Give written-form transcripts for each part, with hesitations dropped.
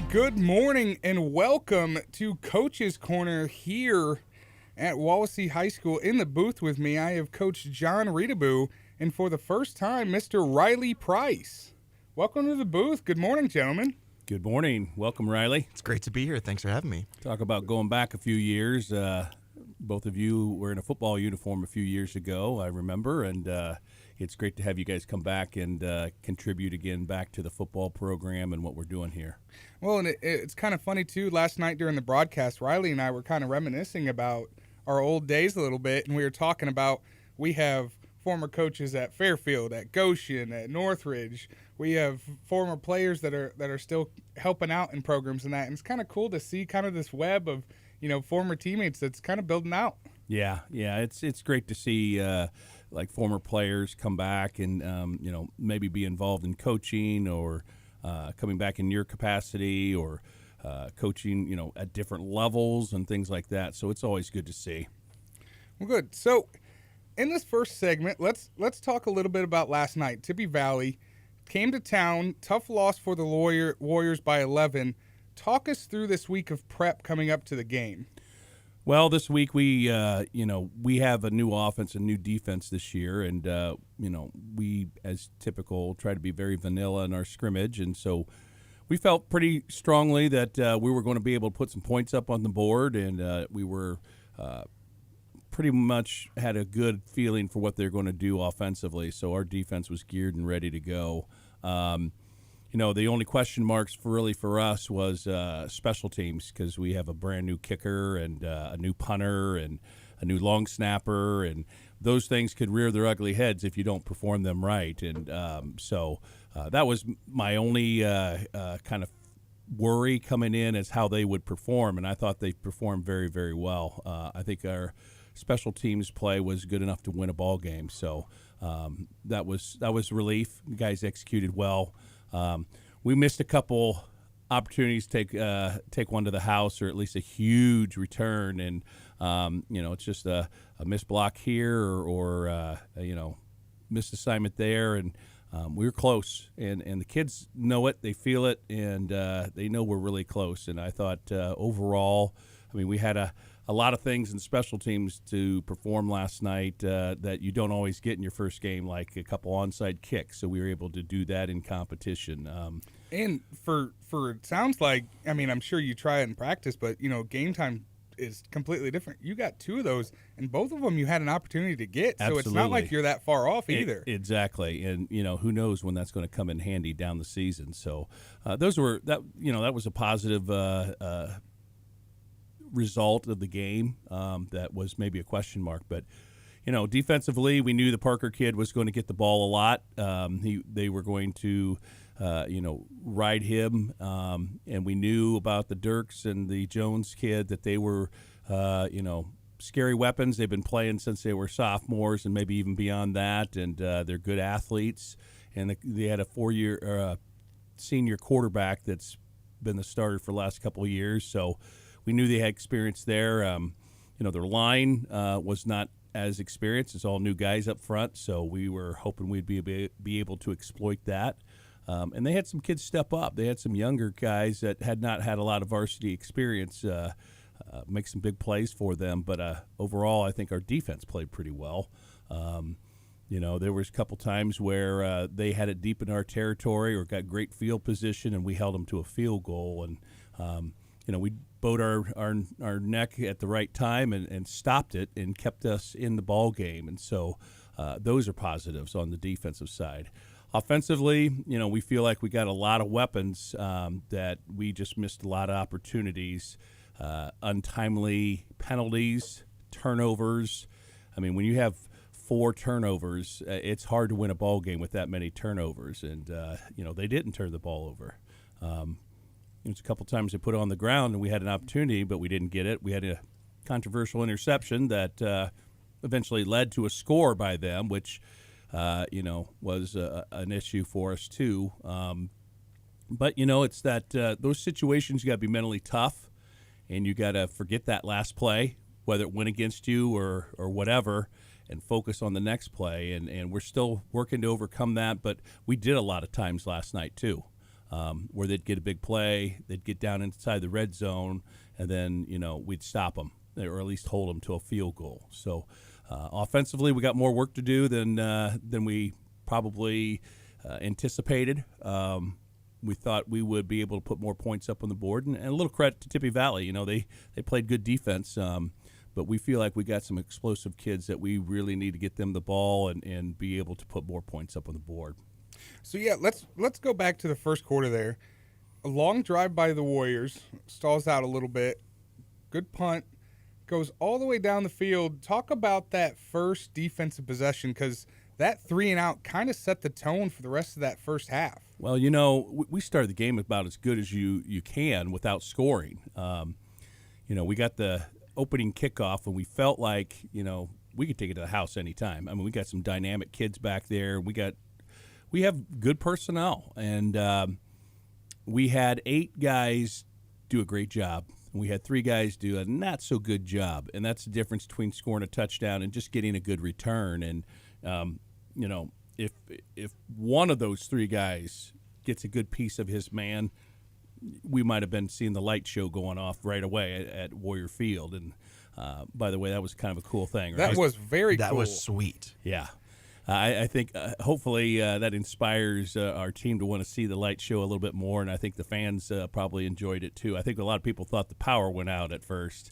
Good morning and welcome to Coach's Corner here at Wawasee High School. In the booth with me, I have Coach John Reedaboo, and for the first time, Mr. Riley Price. Welcome to the booth. Good morning, gentlemen. Good morning. Welcome, Riley. It's great to be here. Thanks for having me. Talk about going back a few years. Both of you were in a football uniform a few years ago, I remember, and it's great to have you guys come back and contribute again back to the football program and what we're doing here. Well, and it's kind of funny, too. Last night during the broadcast, Riley and I were kind of reminiscing about our old days a little bit, and we were talking about we have former coaches at Fairfield, at Goshen, at Northridge. We have former players that are still helping out in programs and that, and it's kind of cool to see kind of this web of, you know, former teammates that's kind of building out. Yeah, it's great to see like former players come back and maybe be involved in coaching or coming back in your capacity or coaching, at different levels and things like that. So it's always good to see. Well, good. So in this first segment, let's talk a little bit about last night. Tippy Valley came to town, tough loss for the Warriors by 11. Talk us through this week of prep coming up to the game. Well, this week we have a new offense and new defense this year, and we, as typical, try to be very vanilla in our scrimmage, and so we felt pretty strongly that we were going to be able to put some points up on the board, and we were pretty much had a good feeling for what they're going to do offensively. So our defense was geared and ready to go. The only question marks for us was special teams, because we have a brand new kicker and a new punter and a new long snapper, and those things could rear their ugly heads if you don't perform them right. And so that was my only kind of worry coming in, is how they would perform, and I thought they performed very, very well. I think our special teams play was good enough to win a ball game, so that was relief. The guys executed well. We missed a couple opportunities to take one to the house, or at least a huge return, and it's just a missed block here or missed assignment there, and we were close, and the kids know it, they feel it, and they know we're really close. And I thought overall, we had a lot of things in special teams to perform last night that you don't always get in your first game, like a couple onside kicks. So we were able to do that in competition. And for it sounds like, I'm sure you try it in practice, but, game time is completely different. You got two of those, and both of them you had an opopportunity to get. So Absolutely. It's not like you're that far off either. Exactly. And, who knows when that's going to come in handy down the season. So that was a positive result of the game. That was maybe a question mark, but defensively, we knew the Parker kid was going to get the ball a lot. They were going to ride him, and we knew about the Dirks and the Jones kid, that they were scary weapons. They've been playing since they were sophomores and maybe even beyond that, and they're good athletes, and they had a 4-year senior quarterback that's been the starter for the last couple of years, so we knew they had experience there. Their line was not as experienced. It's all new guys up front, so we were hoping we'd be able to exploit that. And they had some kids step up. They had some younger guys that had not had a lot of varsity experience make some big plays for them. But overall, I think our defense played pretty well. There was a couple times where they had it deep in our territory or got great field position, and we held them to a field goal. And we bowed our neck at the right time and stopped it and kept us in the ball game. And so those are positives on the defensive side. Offensively, we feel like we got a lot of weapons that we just missed a lot of opportunities, untimely penalties, turnovers. When you have 4 turnovers, it's hard to win a ball game with that many turnovers. And, they didn't turn the ball over. It was a couple times they put it on the ground, and we had an opportunity, but we didn't get it. We had a controversial interception that eventually led to a score by them, which, was an issue for us too. But, it's that those situations you got to be mentally tough, and you got to forget that last play, whether it went against you or whatever, and focus on the next play. And we're still working to overcome that, but we did a lot of times last night too. where they'd get a big play, they'd get down inside the red zone, and then, we'd stop them or at least hold them to a field goal. So offensively, we got more work to do than we probably anticipated. We thought we would be able to put more points up on the board, and a little credit to Tippy Valley. They played good defense, but we feel like we got some explosive kids that we really need to get them the ball and be able to put more points up on the board. So yeah, let's go back to the first quarter there. A long drive by the Warriors, stalls out a little bit. Good punt, goes all the way down the field. Talk about that first defensive possession, because that 3-and-out kind of set the tone for the rest of that first half. Well, we started the game about as good as you can without scoring. We got the opening kickoff, and we felt like, we could take it to the house anytime. I mean, we got some dynamic kids back there. We have good personnel, and we had 8 guys do a great job. We had 3 guys do a not so good job, and that's the difference between scoring a touchdown and just getting a good return. And if one of those 3 guys gets a good piece of his man, we might have been seeing the light show going off right away at Warrior Field. And by the way, that was kind of a cool thing. Right? That was very cool. That was sweet. Yeah. I think hopefully that inspires our team to want to see the light show a little bit more, and I think the fans probably enjoyed it too. I think a lot of people thought the power went out at first.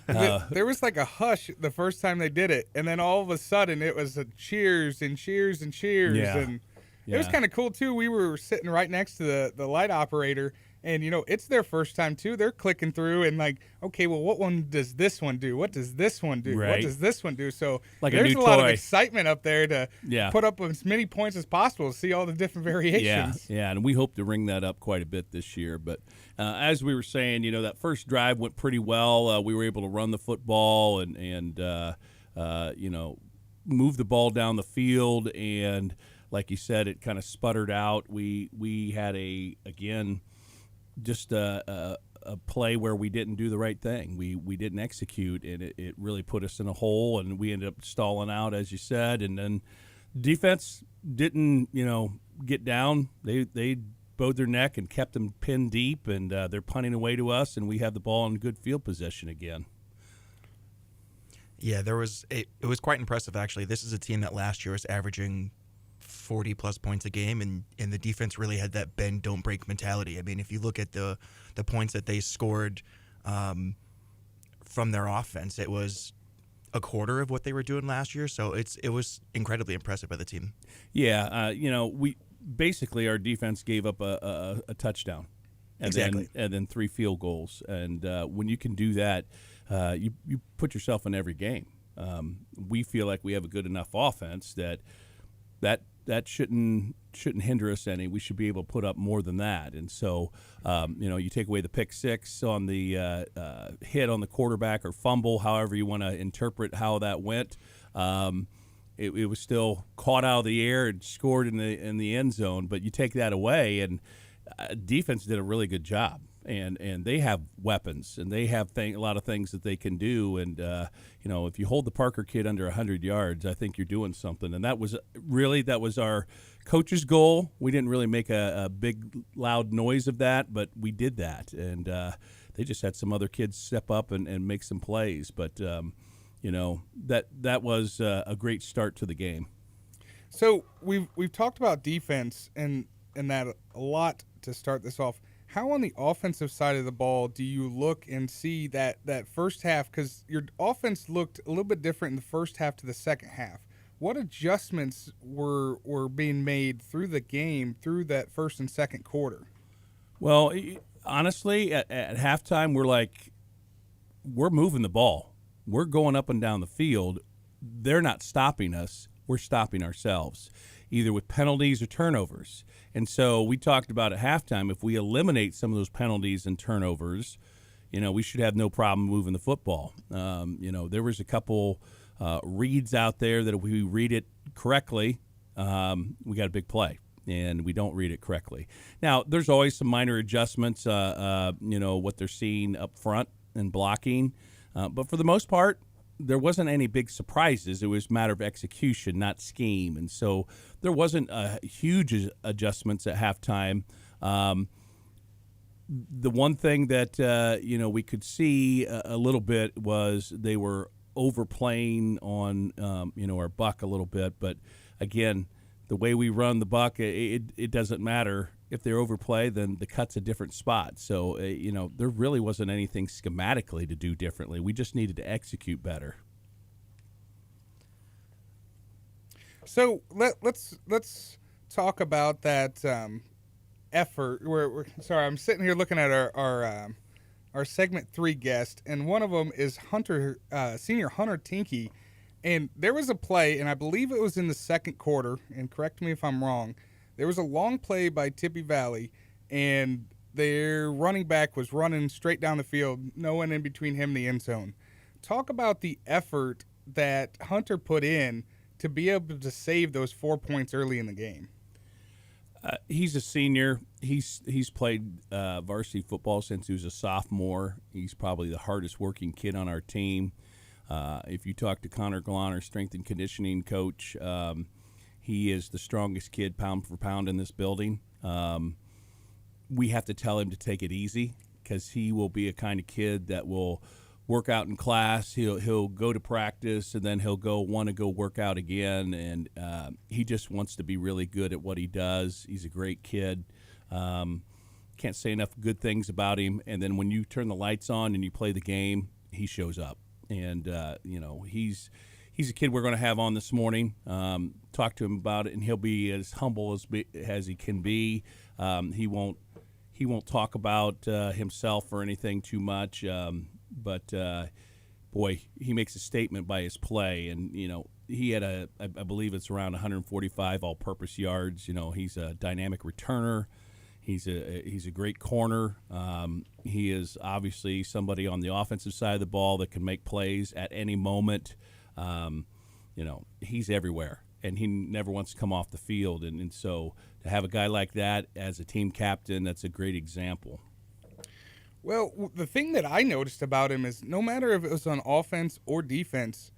There was like a hush the first time they did it, and then all of a sudden it was a cheers and cheers and cheers. Yeah. And it was kind of cool too. We were sitting right next to the light operator, and it's their first time too. They're clicking through and like, okay, well, what one does this one do? What does this one do? Right. What does this one do? So like there's a lot toy. of excitement up there to put up as many points as possible to see all the different variations. Yeah, and we hope to ring that up quite a bit this year. But as we were saying, that first drive went pretty well. We were able to run the football and move the ball down the field, and like you said, it kind of sputtered out. We had just a play where we didn't do the right thing. We didn't execute, and it really put us in a hole, and we ended up stalling out, as you said. And then defense didn't, get down. They bowed their neck and kept them pinned deep, and they're punting away to us, and we have the ball in good field position again. Yeah, it was quite impressive, actually. This is a team that last year was averaging 40-plus points a game, and the defense really had that bend, don't break mentality. I mean, if you look at the points that they scored from their offense, it was a quarter of what they were doing last year. So it was incredibly impressive by the team. Yeah, we basically our defense gave up a touchdown, and Exactly. then 3 field goals. And when you can do that, you put yourself in every game. We feel like we have a good enough offense that shouldn't hinder us any. We should be able to put up more than that. And so, you take away the pick 6 on the hit on the quarterback or fumble, however you want to interpret how that went. It was still caught out of the air and scored in the end zone. But you take that away, and defense did a really good job. And they have weapons, and they have a lot of things that they can do. And, if you hold the Parker kid under 100 yards, I think you're doing something. And that was our coach's goal. We didn't really make a big, loud noise of that, but we did that. And they just had some other kids step up and make some plays. But, that was a great start to the game. So we've talked about defense and that a lot to start this off. How on the offensive side of the ball do you look and see that first half? Because your offense looked a little bit different in the first half to the second half. What adjustments were being made through the game, through that first and second quarter? Well, honestly, at halftime, we're moving the ball. We're going up and down the field. They're not stopping us. We're stopping ourselves, either with penalties or turnovers. And so we talked about at halftime, if we eliminate some of those penalties and turnovers, we should have no problem moving the football. There was a couple reads out there that if we read it correctly, we got a big play, and we don't read it correctly. Now, there's always some minor adjustments, what they're seeing up front and blocking. But for the most part, there wasn't any big surprises. It was a matter of execution, not scheme. And so there wasn't huge adjustments at halftime. The one thing that we could see a little bit was they were overplaying on our buck a little bit, but again, the way we run the buck, it doesn't matter if they're overplay. Then the cut's a different spot. So there really wasn't anything schematically to do differently. We just needed to execute better. So let's talk about that effort. Sorry, I'm sitting here looking at our segment 3 guest, and one of them is senior Hunter Tinky. And there was a play, and I believe it was in the second quarter, and correct me if I'm wrong, there was a long play by Tippy Valley, and their running back was running straight down the field, no one in between him and the end zone. Talk about the effort that Hunter put in to be able to save those 4 points early in the game. He's a senior. He's played varsity football since he was a sophomore. He's probably the hardest working kid on our team. If you talk to Connor Glon, our strength and conditioning coach, he is the strongest kid pound for pound in this building. We have to tell him to take it easy because he will be a kind of kid that will work out in class. He'll go to practice and then he'll want to go work out again, and he just wants to be really good at what he does. He's a great kid. Can't say enough good things about him. And then when you turn the lights on and you play the game, he shows up. And he's a kid we're going to have on this morning. Talk to him about it, and he'll be as humble as he can be. He won't talk about himself or anything too much. But boy, he makes a statement by his play, and he had I believe it's around 145 all-purpose yards. He's a dynamic returner. He's a great corner. He is obviously somebody on the offensive side of the ball that can make plays at any moment. He's everywhere, and he never wants to come off the field. And so to have a guy like that as a team captain, that's a great example. Well, the thing that I noticed about him is no matter if it was on offense or defense,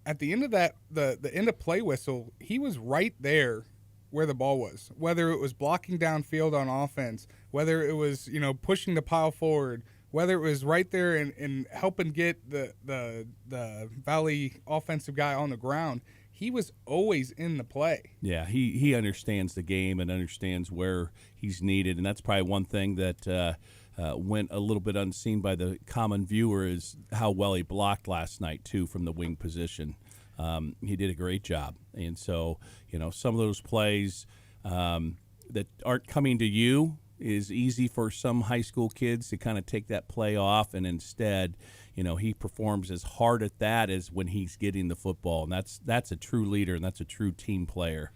at the end of that, the end of play whistle, he was right there where the ball was, whether it was blocking downfield on offense, whether it was, pushing the pile forward, whether it was right there and helping get the Valley offensive guy on the ground. He was always in the play. Yeah, he understands the game and understands where he's needed, and that's probably one thing that went a little bit unseen by the common viewer is how well he blocked last night, too, from the wing position. He did a great job. And so, some of those plays that aren't coming to you is easy for some high school kids to kind of take that play off, and instead, he performs as hard at that as when he's getting the football. And that's a true leader, and that's a true team player.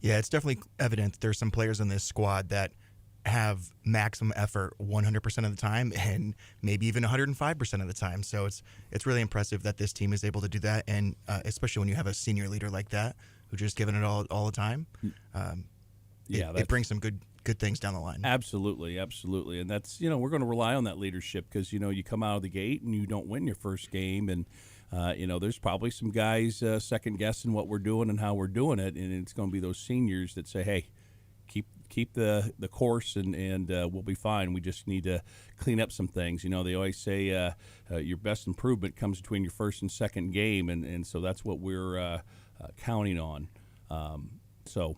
Yeah, it's definitely evident that there's some players in this squad that have maximum effort 100% of the time and maybe even 105% of the time. So it's really impressive that this team is able to do that, and especially when you have a senior leader like that who's just giving it all the time. It brings some good things down the line. Absolutely, and that's we're going to rely on that leadership because you come out of the gate and you don't win your first game, and there's probably some guys second guessing what we're doing and how we're doing it, and it's going to be those seniors that say, hey, keep the course and we'll be fine. We just need to clean up some things. They always say your best improvement comes between your first and second game, and so that's what we're counting on. So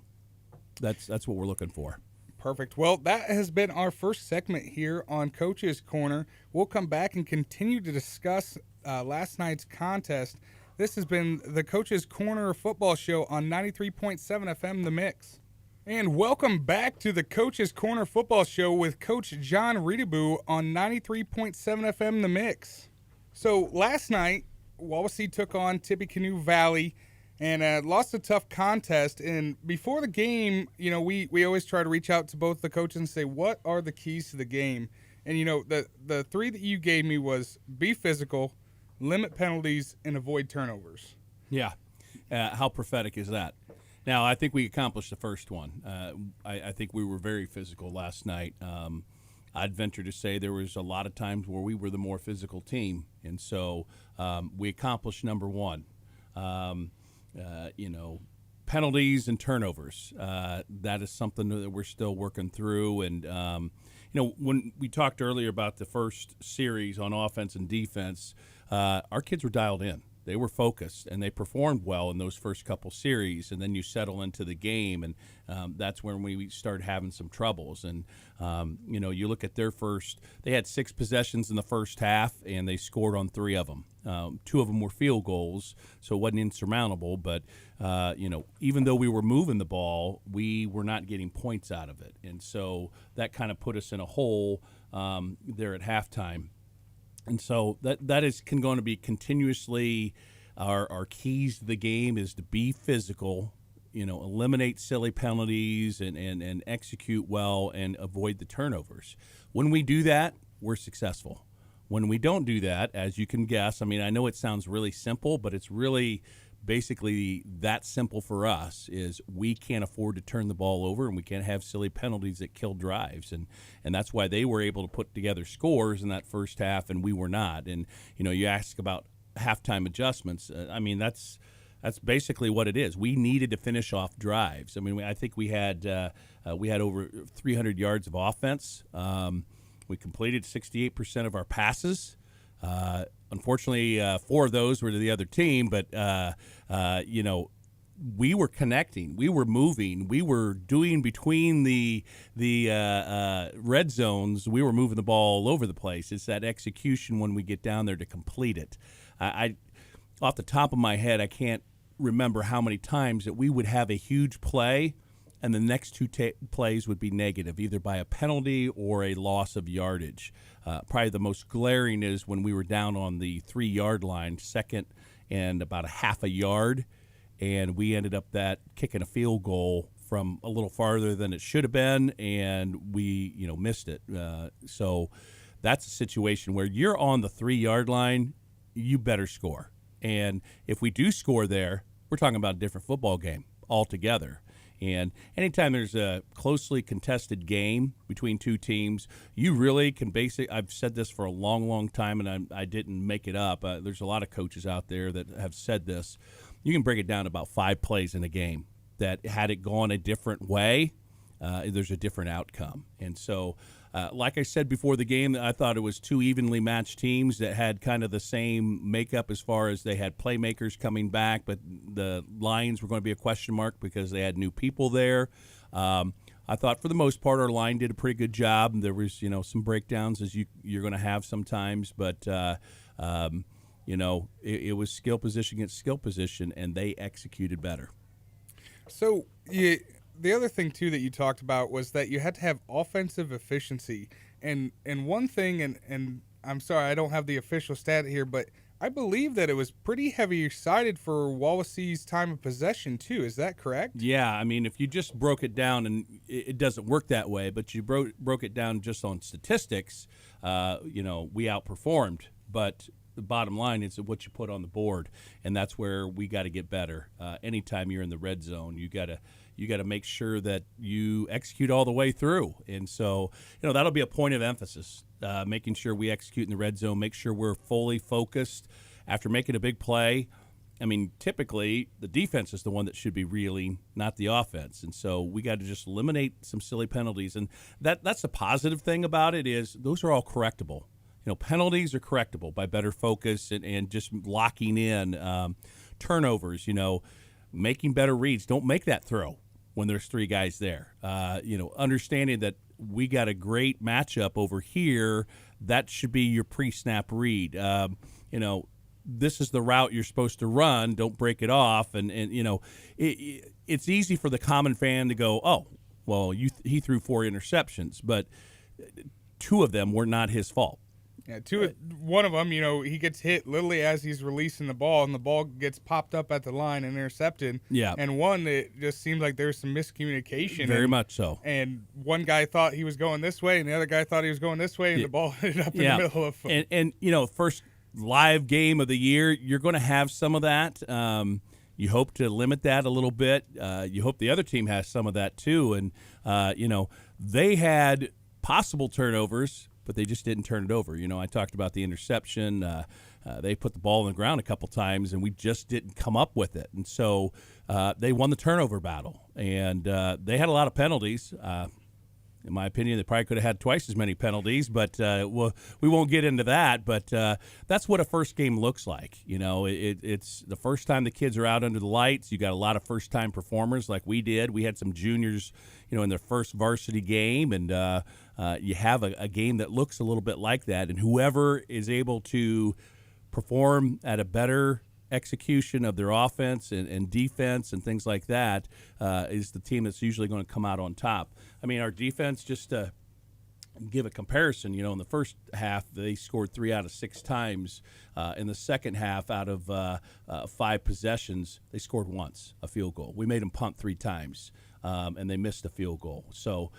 that's what we're looking for. Perfect. Well, that has been our first segment here on Coach's Corner. We'll come back and continue to discuss last night's contest. This has been the Coach's Corner football show on 93.7 FM The Mix. And welcome back to the Coach's Corner football show with Coach John Reedaboo on 93.7 FM The Mix. So last night, Wawasee took on Tippecanoe Valley and lost a tough contest. And before the game, we always try to reach out to both the coaches and say, what are the keys to the game? And, the three that you gave me was be physical, limit penalties, and avoid turnovers. Yeah. How prophetic is that? Now, I think we accomplished the first one. I think we were very physical last night. I'd venture to say there was a lot of times where we were the more physical team, and so we accomplished number one. penalties and turnovers. That is something that we're still working through. And, when we talked earlier about the first series on offense and defense, our kids were dialed in. They were focused, and they performed well in those first couple series. And then you settle into the game, and that's when we started having some troubles. And, you look at their they had 6 possessions in the first half, and they scored on 3 of them. 2 of them were field goals, so it wasn't insurmountable. But, even though we were moving the ball, we were not getting points out of it. And so that kind of put us in a hole there at halftime. And so that is going to be continuously our keys to the game is to be physical, eliminate silly penalties and execute well and avoid the turnovers. When we do that, we're successful. When we don't do that, as you can guess, I know it sounds really simple, but it's really basically that simple for us is we can't afford to turn the ball over, and we can't have silly penalties that kill drives. And that's why they were able to put together scores in that first half, and we were not. And, you ask about halftime adjustments. That's basically what it is. We needed to finish off drives. I think we had over 300 yards of offense. We completed 68% of our passes. Unfortunately, 4 of those were to the other team, but, we were connecting. We were moving. We were doing between the red zones. We were moving the ball all over the place. It's that execution when we get down there to complete it. I off the top of my head, I can't remember how many times that we would have a huge play and the next 2 plays would be negative, either by a penalty or a loss of yardage. Probably the most glaring is when we were down on the 3-yard line, second and about a half a yard, and we ended up kicking a field goal from a little farther than it should have been, and we missed it. So that's a situation where you're on the 3-yard line, you better score. And if we do score there, we're talking about a different football game altogether. And anytime there's a closely contested game between 2 teams, you really can I've said this for a long, long time, and I didn't make it up. There's a lot of coaches out there that have said this. You can break it down to about 5 plays in a game that had it gone a different way, there's a different outcome. And so, like I said before the game, I thought it was 2 evenly matched teams that had kind of the same makeup as far as they had playmakers coming back, but the lines were going to be a question mark because they had new people there. I thought for the most part our line did a pretty good job. There was, some breakdowns as you're going to have sometimes, but it was skill position against skill position, and they executed better. So the other thing, too, that you talked about was that you had to have offensive efficiency. And one thing, and I'm sorry, I don't have the official stat here, but I believe that it was pretty heavy-sided for Wawasee's time of possession, too. Is that correct? Yeah, if you just broke it down, and it doesn't work that way, but you broke it down just on statistics, we outperformed. But the bottom line is what you put on the board, and that's where we got to get better. Anytime you're in the red zone, you got to make sure that you execute all the way through. And so, that'll be a point of emphasis, making sure we execute in the red zone, make sure we're fully focused after making a big play. Typically, the defense is the one that should be reeling, not the offense. And so we got to just eliminate some silly penalties. And that's the positive thing about it is those are all correctable. Penalties are correctable by better focus and just locking in. Turnovers, making better reads. Don't make that throw when there's 3 guys there. Understanding that we got a great matchup over here, that should be your pre-snap read. This is the route you're supposed to run. Don't break it off. And it's easy for the common fan to go, oh, well, he threw 4 interceptions, but 2 of them were not his fault. Yeah, one of them, he gets hit literally as he's releasing the ball, and the ball gets popped up at the line and intercepted. Yeah. And one, it just seemed like there's some miscommunication. Very much so. And one guy thought he was going this way, and the other guy thought he was going this way, and the ball ended up in the middle of them. And first live game of the year, you're going to have some of that. You hope to limit that a little bit. You hope the other team has some of that too. And, they had possible turnovers, but they just didn't turn it over. I talked about the interception. they put the ball on the ground a couple times, and we just didn't come up with it. And so they won the turnover battle, and they had a lot of penalties. In my opinion, they probably could have had twice as many penalties, but we won't get into that. But that's what a first game looks like. It's the first time the kids are out under the lights. You got a lot of first-time performers like we did. We had some juniors, in their first varsity game, and you have a game that looks a little bit like that. And whoever is able to perform at a better execution of their offense and defense and things like that is the team that's usually going to come out on top. I mean, our defense, just to give a comparison, in the first half, they scored 3 out of 6 times. In the second half, out of 5 possessions, they scored once, a field goal. We made them punt 3 times, and they missed a field goal. So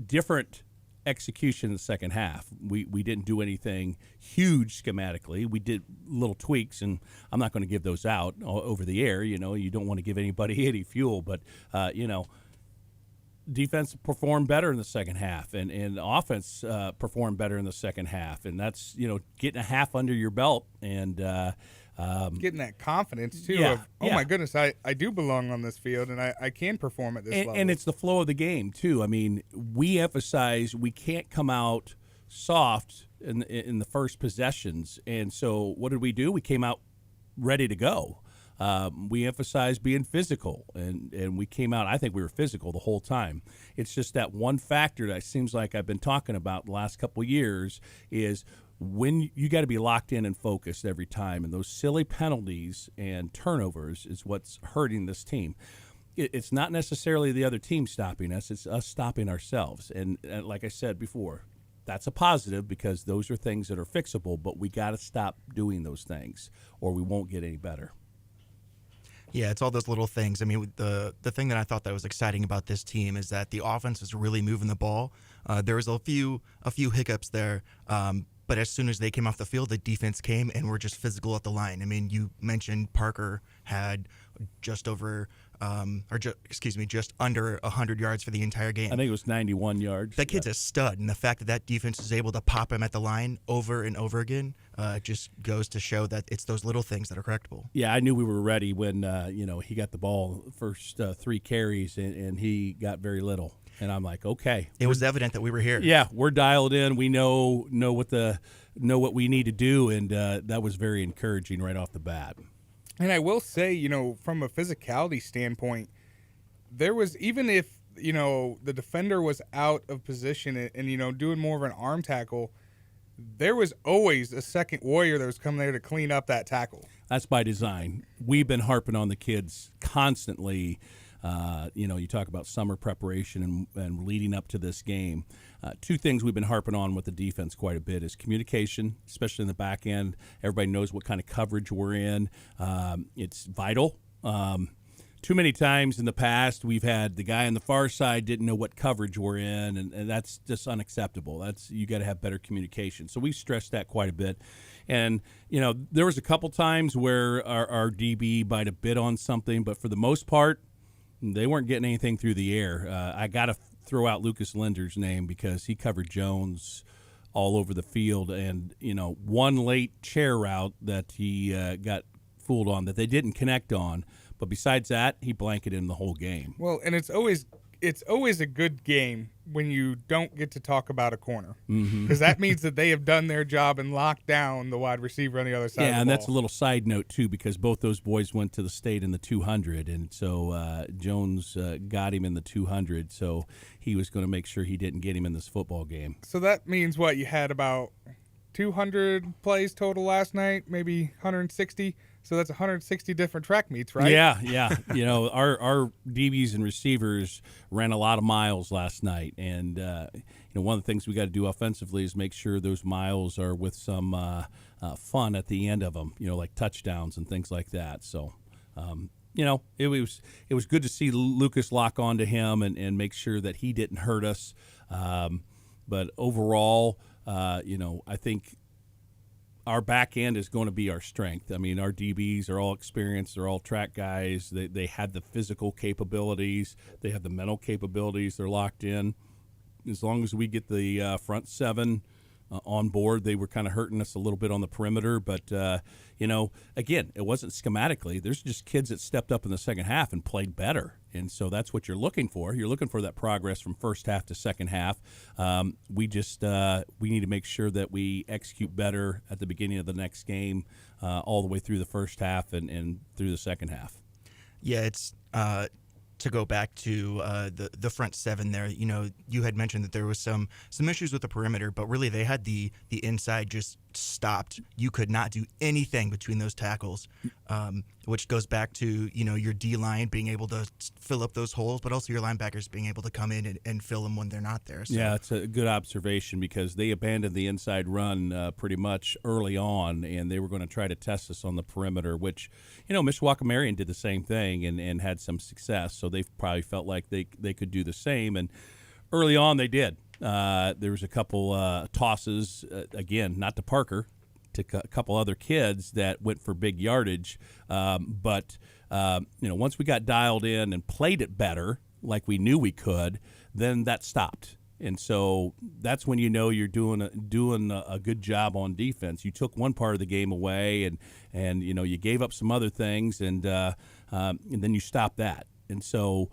different execution in the second half. We didn't do anything huge schematically. We did little tweaks, and I'm not going to give those out over the air. You don't want to give anybody any fuel, but defense performed better in the second half, and offense performed better in the second half, and that's getting a half under your belt and getting that confidence too of my goodness, I do belong on this field and I can perform at this level. And it's the flow of the game too. I mean, we emphasize we can't come out soft in the first possessions, and so what did we do? We came out ready to go. We emphasized being physical, and we came out, I think we were physical the whole time. It's just that one factor that seems like I've been talking about the last couple of years is when you got to be locked in and focused every time, and those silly penalties and turnovers is what's hurting this team. It's not necessarily the other team stopping us, it's us stopping ourselves. And like I said before, that's a positive because those are things that are fixable, but we got to stop doing those things or we won't get any better. Yeah, it's all those little things. I mean, the thing that I thought that was exciting about this team is that the offense is really moving the ball. There was a few hiccups there, but as soon as they came off the field, the defense came and were just physical at the line. I mean, you mentioned Parker had just under 100 yards for the entire game. I think it was 91 yards. That kid's a stud, and the fact that defense is able to pop him at the line over and over again just goes to show that it's those little things that are correctable. Yeah, I knew we were ready when he got the ball first 3 carries and he got very little. And I'm like, okay. It was evident that we were here. Yeah, we're dialed in. We know what we need to do, and that was very encouraging right off the bat. And I will say, from a physicality standpoint, there was, even if, the defender was out of position and, doing more of an arm tackle, there was always a second warrior that was coming there to clean up that tackle. That's by design. We've been harping on the kids constantly. You talk about summer preparation and leading up to this game. 2 things we've been harping on with the defense quite a bit is communication, especially in the back end. Everybody knows what kind of coverage we're in. It's vital. Too many times in the past, we've had the guy on the far side didn't know what coverage we're in, and that's just unacceptable. You got to have better communication. So we've stressed that quite a bit. And, there was a couple times where our DB might have bid on something, but for the most part, they weren't getting anything through the air. I got to throw out Lucas Linder's name because he covered Jones all over the field. And, one late chair route that he got fooled on that they didn't connect on. But besides that, he blanketed in the whole game. Well, and it's always a good game when you don't get to talk about a corner, because that means that they have done their job and locked down the wide receiver on the other side of the ball. Yeah, and that's a little side note, too, because both those boys went to the state in the 200, and so Jones got him in the 200, so he was going to make sure he didn't get him in this football game. So that means what? You had about 200 plays total last night, maybe 160? So that's 160 different track meets, right? Yeah. Our DBs and receivers ran a lot of miles last night, and one of the things we got to do offensively is make sure those miles are with some fun at the end of them, like touchdowns and things like that. So, it was good to see Lucas lock onto him and make sure that he didn't hurt us. But overall, I think our back end is going to be our strength. I mean, our DBs are all experienced. They're all track guys. They have the physical capabilities. They have the mental capabilities. They're locked in. As long as we get the front 7 on board. They were kind of hurting us a little bit on the perimeter, but again, it wasn't schematically. There's just kids that stepped up in the second half and played better, and so that's what you're looking for. You're looking for that progress from first half to second half. We need to make sure that we execute better at the beginning of the next game, all the way through the first half and through the second half. Yeah, it's to go back to the front seven there. You had mentioned that there was some issues with the perimeter, but really they had the inside just stopped. You could not do anything between those tackles, which goes back to your D-line being able to fill up those holes, but also your linebackers being able to come in and fill them when they're not there. So. Yeah, it's a good observation because they abandoned the inside run pretty much early on, and they were going to try to test us on the perimeter, which, Mishawaka Marion did the same thing and had some success, so they probably felt like they could do the same, and early on they did. There was a couple tosses, again, not to Parker, to a couple other kids that went for big yardage. But once we got dialed in and played it better, like we knew we could, then that stopped. And so that's when you're doing a good job on defense. You took one part of the game away, and you gave up some other things, and then you stopped that. And so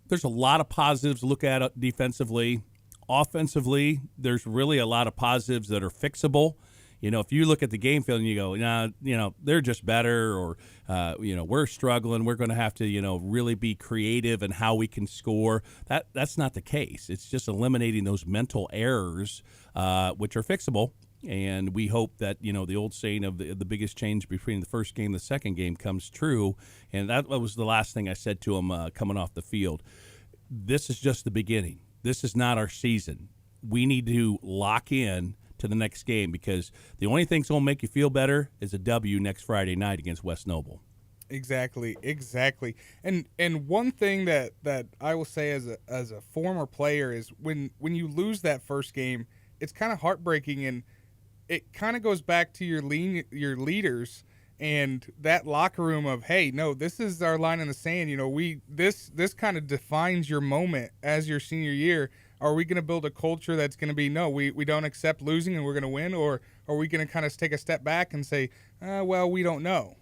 there's a lot of positives to look at defensively. Offensively, there's really a lot of positives that are fixable. If you look at the game film and you go, they're just better, or, we're struggling, we're going to have to, really be creative in how we can score. That's not the case. It's just eliminating those mental errors, which are fixable. And we hope that, the old saying of the biggest change between the first game and the second game comes true. And that was the last thing I said to him coming off the field. This is just the beginning. This is not our season. We need to lock in to the next game, because the only thing that's going to make you feel better is a W next Friday night against West Noble. Exactly. And one thing that I will say as a former player is when you lose that first game, it's kind of heartbreaking, and it kind of goes back to your leaders and that locker room of, hey, no, this is our line in the sand. This kind of defines your moment as your senior year. Are we going to build a culture that's going to be, no, we don't accept losing and we're going to win? Or are we going to kind of take a step back and say, well, we don't know?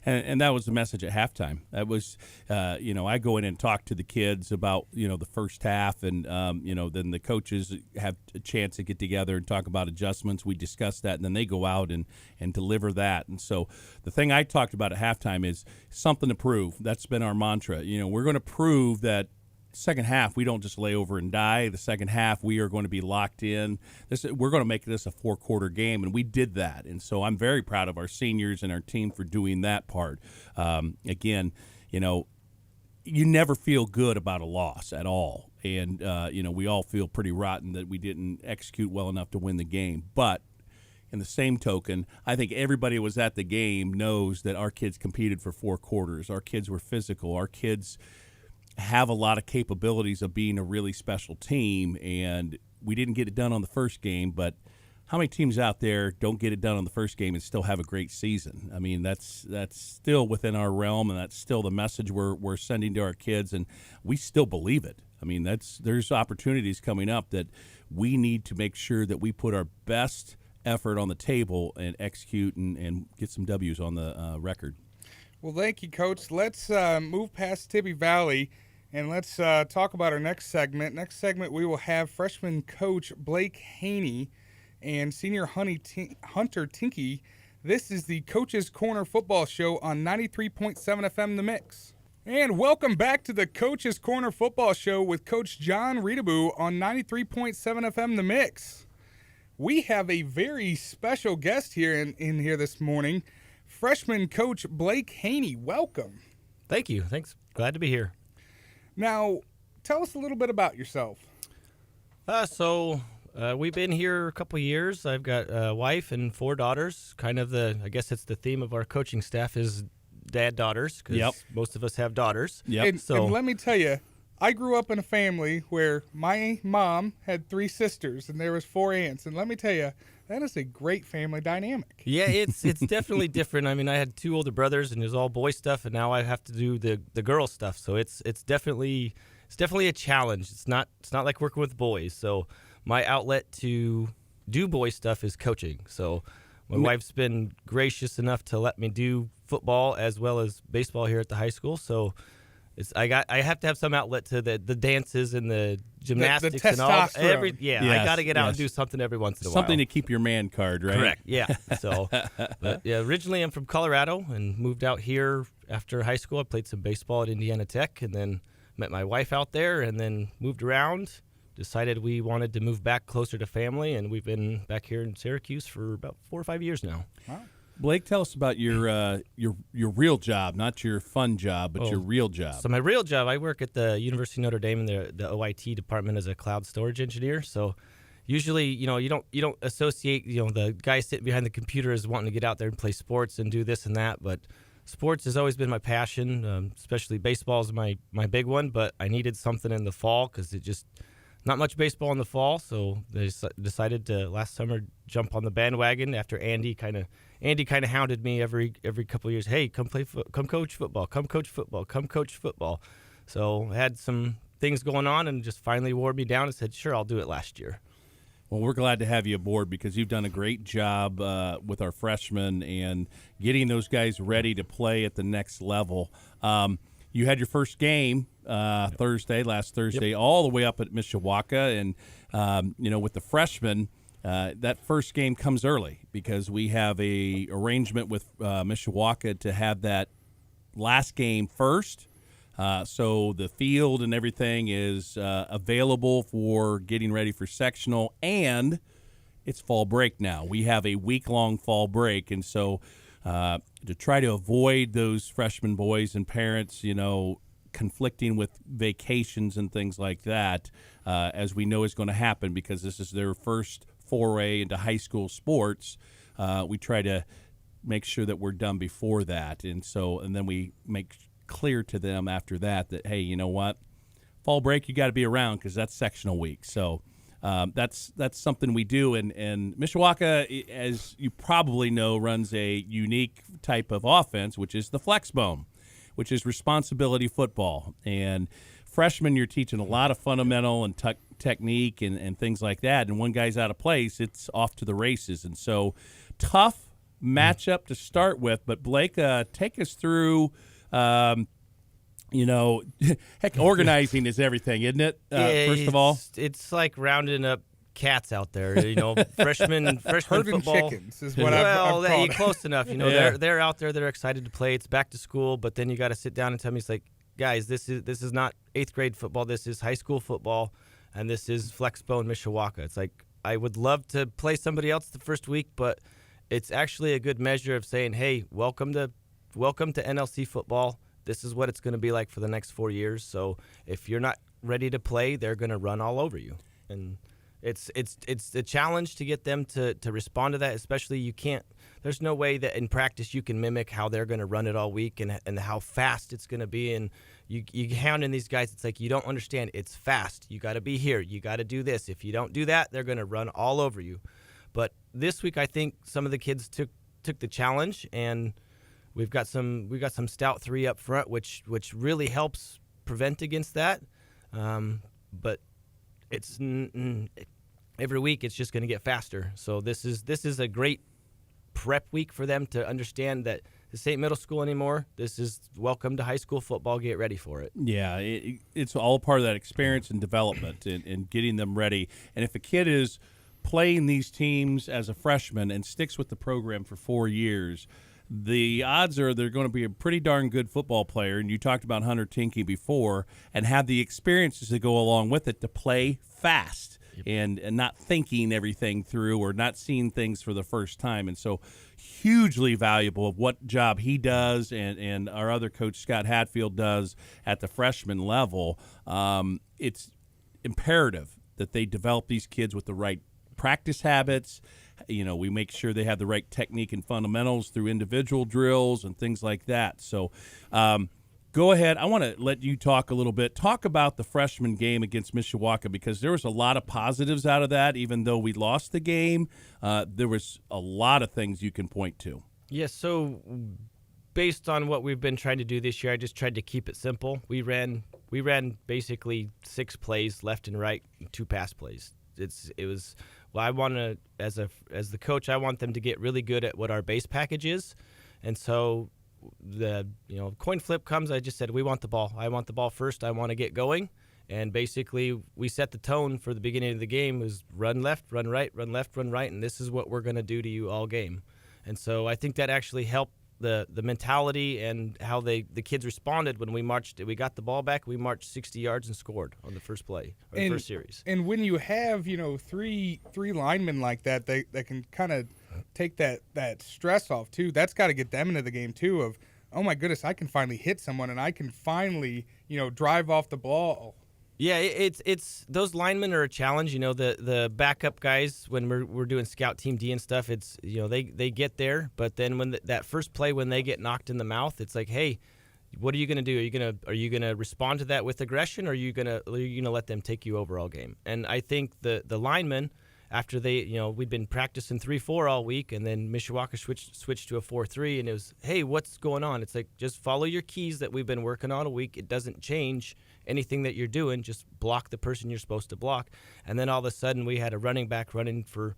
And that was the message at halftime. That was, I go in and talk to the kids about, the first half, and, then the coaches have a chance to get together and talk about adjustments. We discuss that, and then they go out and deliver that. And so the thing I talked about at halftime is something to prove. That's been our mantra. We're going to prove that second half, we don't just lay over and die. The second half, we are going to be locked in. We're going to make this a 4-quarter game, and we did that. And so I'm very proud of our seniors and our team for doing that part. Again, you never feel good about a loss at all. And, we all feel pretty rotten that we didn't execute well enough to win the game. But in the same token, I think everybody who was at the game knows that our kids competed for 4 quarters. Our kids were physical. Our kids have a lot of capabilities of being a really special team, and we didn't get it done on the first game, but how many teams out there don't get it done on the first game and still have a great season? I mean, that's still within our realm, and that's still the message we're sending to our kids, and we still believe it. I mean, there's opportunities coming up that we need to make sure that we put our best effort on the table and execute and get some W's on the record. Well, thank you, Coach. Let's move past Tibby Valley, and let's talk about our next segment. Next segment, we will have freshman coach Blake Haney and senior Hunter Tinky. This is the Coach's Corner Football Show on 93.7 FM The Mix. And welcome back to the Coach's Corner Football Show with Coach John Reedaboo on 93.7 FM The Mix. We have a very special guest here in here this morning, freshman coach Blake Haney. Welcome. Thank you. Thanks. Glad to be here. Now, tell us a little bit about yourself. We've been here a couple years. I've got a wife and 4 daughters. I guess it's the theme of our coaching staff is dad-daughters, because most of us have daughters. Yep. And let me tell you, I grew up in a family where my mom had 3 sisters and there was 4 aunts. And let me tell you, that is a great family dynamic. Yeah, it's definitely different. I mean, I had 2 older brothers, and it was all boy stuff, and now I have to do the girl stuff. So it's definitely a challenge. It's not like working with boys. So my outlet to do boy stuff is coaching. So my wife's been gracious enough to let me do football as well as baseball here at the high school. So I have to have some outlet to the dances and the gymnastics the and all. testosterone. I got to get out and do something every once in a while. Something to keep your man card, right? Correct. Yeah. So, but yeah, originally I'm from Colorado and moved out here after high school. I played some baseball at Indiana Tech and then met my wife out there and then moved around. Decided we wanted to move back closer to family, and we've been back here in Syracuse for about 4 or 5 years now. Wow. Blake, tell us about your real job, not your fun job, but your real job. So my real job, I work at the University of Notre Dame in the OIT department as a cloud storage engineer. So usually, you don't associate, the guy sitting behind the computer as wanting to get out there and play sports and do this and that. But sports has always been my passion, especially baseball is my big one. But I needed something in the fall because not much baseball in the fall, so they decided to last summer jump on the bandwagon after Andy kind of hounded me every couple of years. Hey, come coach football, come coach football, come coach football. So I had some things going on and just finally wore me down and said, sure, I'll do it last year. Well, we're glad to have you aboard because you've done a great job with our freshmen and getting those guys ready to play at the next level. You had your first game last Thursday, all the way up at Mishawaka. And, with the freshmen, that first game comes early because we have a arrangement with Mishawaka to have that last game first. So the field and everything is available for getting ready for sectional, and it's fall break now. We have a week-long fall break, and so to try to avoid those freshman boys and parents, conflicting with vacations and things like that, as we know is going to happen because this is their first foray into high school sports, we try to make sure that we're done before that. And then we make clear to them after that, hey, you know what? Fall break, you got to be around because that's sectional week. So that's something we do. And Mishawaka, as you probably know, runs a unique type of offense, which is the flex bone, which is responsibility football. And freshmen, you're teaching a lot of fundamental and technique and things like that. And one guy's out of place, it's off to the races. And so tough matchup to start with. But Blake, take us through heck, organizing is everything, isn't it? First of all, it's like rounding up cats out there. Freshman herding football. Chickens is what I've called it. Close enough. They're out there. They're excited to play. It's back to school, but then you got to sit down and tell me, it's like, guys, this is not 8th grade football. This is high school football, and this is Flexbone Mishawaka. It's like I would love to play somebody else the first week, but it's actually a good measure of saying, hey, welcome to NLC football. This is what it's going to be like for the next 4 years. So if you're not ready to play, they're going to run all over you. And it's a challenge to get them to respond to that, especially there's no way that in practice you can mimic how they're going to run it all week and how fast it's going to be. And you hounding these guys, it's like you don't understand. It's fast. You got to be here. You got to do this. If you don't do that, they're going to run all over you. But this week I think some of the kids took the challenge, and we got some stout 3 up front, which really helps prevent against that. But it's every week it's just going to get faster. So this is a great prep week for them to understand that this ain't middle school anymore. This is welcome to high school football. Get ready for it. Yeah, it's all part of that experience and development and getting them ready. And if a kid is playing these teams as a freshman and sticks with the program for 4 years, the odds are they're going to be a pretty darn good football player. And you talked about Hunter Tinky before, and have the experiences that go along with it to play fast and not thinking everything through or not seeing things for the first time. And so hugely valuable of what job he does and our other coach, Scott Hatfield, does at the freshman level. It's imperative that they develop these kids with the right practice habits. We make sure they have the right technique and fundamentals through individual drills and things like that. So go ahead. I want to let you talk a little bit. Talk about the freshman game against Mishawaka, because there was a lot of positives out of that. Even though we lost the game, there was a lot of things you can point to. Yeah, so based on what we've been trying to do this year, I just tried to keep it simple. We ran basically 6 plays left and right, 2 pass plays. It was I want to, as the coach, I want them to get really good at what our base package is. And so the coin flip comes, I just said, we want the ball. I want the ball first. I want to get going. And basically we set the tone for the beginning of the game was run left, run right, run left, run right, and this is what we're going to do to you all game. And so I think that actually helped the mentality and how the kids responded when we got the ball back. We marched 60 yards and scored on the first play, or the first series. And when you have, three linemen like that, that can kind of take that stress off too. That's got to get them into the game too of, oh my goodness, I can finally hit someone and I can finally, drive off the ball. Yeah, it's those linemen are a challenge. The backup guys when we're doing scout team D and stuff. It's they get there, but then when that first play when they get knocked in the mouth, it's like, hey, what are you gonna do? Are you gonna respond to that with aggression, or are you gonna let them take you over all game? And I think the linemen, after they we'd been practicing 3-4 all week, and then Mishawaka switched to a 4-3, and it was, hey, what's going on? It's like, just follow your keys that we've been working on all week. It doesn't change anything that you're doing, just block the person you're supposed to block. And then all of a sudden we had a running back running for,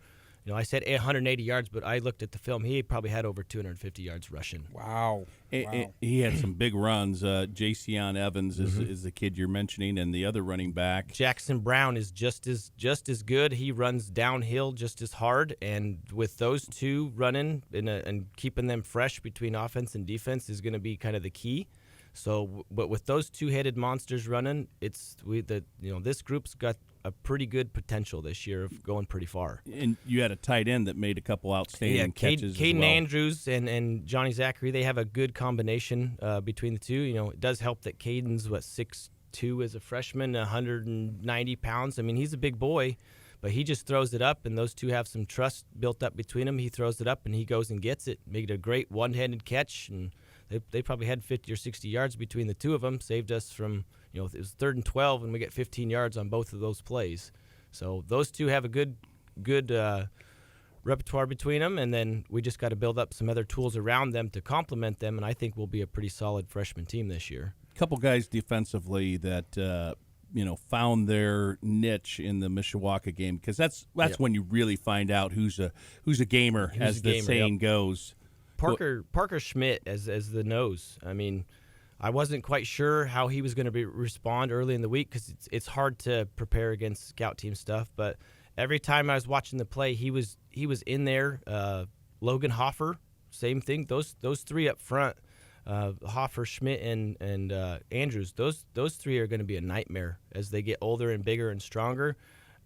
I said 180 yards, but I looked at the film. He probably had over 250 yards rushing. Wow. He had some big runs. Jason Evans is the kid you're mentioning, and the other running back, Jackson Brown, is just as good. He runs downhill just as hard, and with those two running and keeping them fresh between offense and defense is going to be kind of the key. So, but with those two-headed monsters running, this group's got a pretty good potential this year of going pretty far. And you had a tight end that made a couple outstanding catches as well. Caden Andrews and Johnny Zachary, they have a good combination between the two. It does help that Caden's 6'2" as a freshman, 190 pounds. I mean, he's a big boy, but he just throws it up, and those two have some trust built up between them. He throws it up, and he goes and gets it. Made a great one-handed catch, and they probably had 50 or 60 yards between the two of them. Saved us from, it was 3rd and 12, and we get 15 yards on both of those plays. So those two have a good repertoire between them, and then we just got to build up some other tools around them to complement them, and I think we'll be a pretty solid freshman team this year. A couple guys defensively that found their niche in the Mishawaka game, because that's when you really find out who's a gamer, as the saying goes. Parker Schmidt as the nose. I mean, I wasn't quite sure how he was going to respond early in the week, because it's hard to prepare against scout team stuff. But every time I was watching the play, he was in there. Logan Hoffer, same thing. Those three up front, Hoffer, Schmidt, and Andrews. Those three are going to be a nightmare as they get older and bigger and stronger.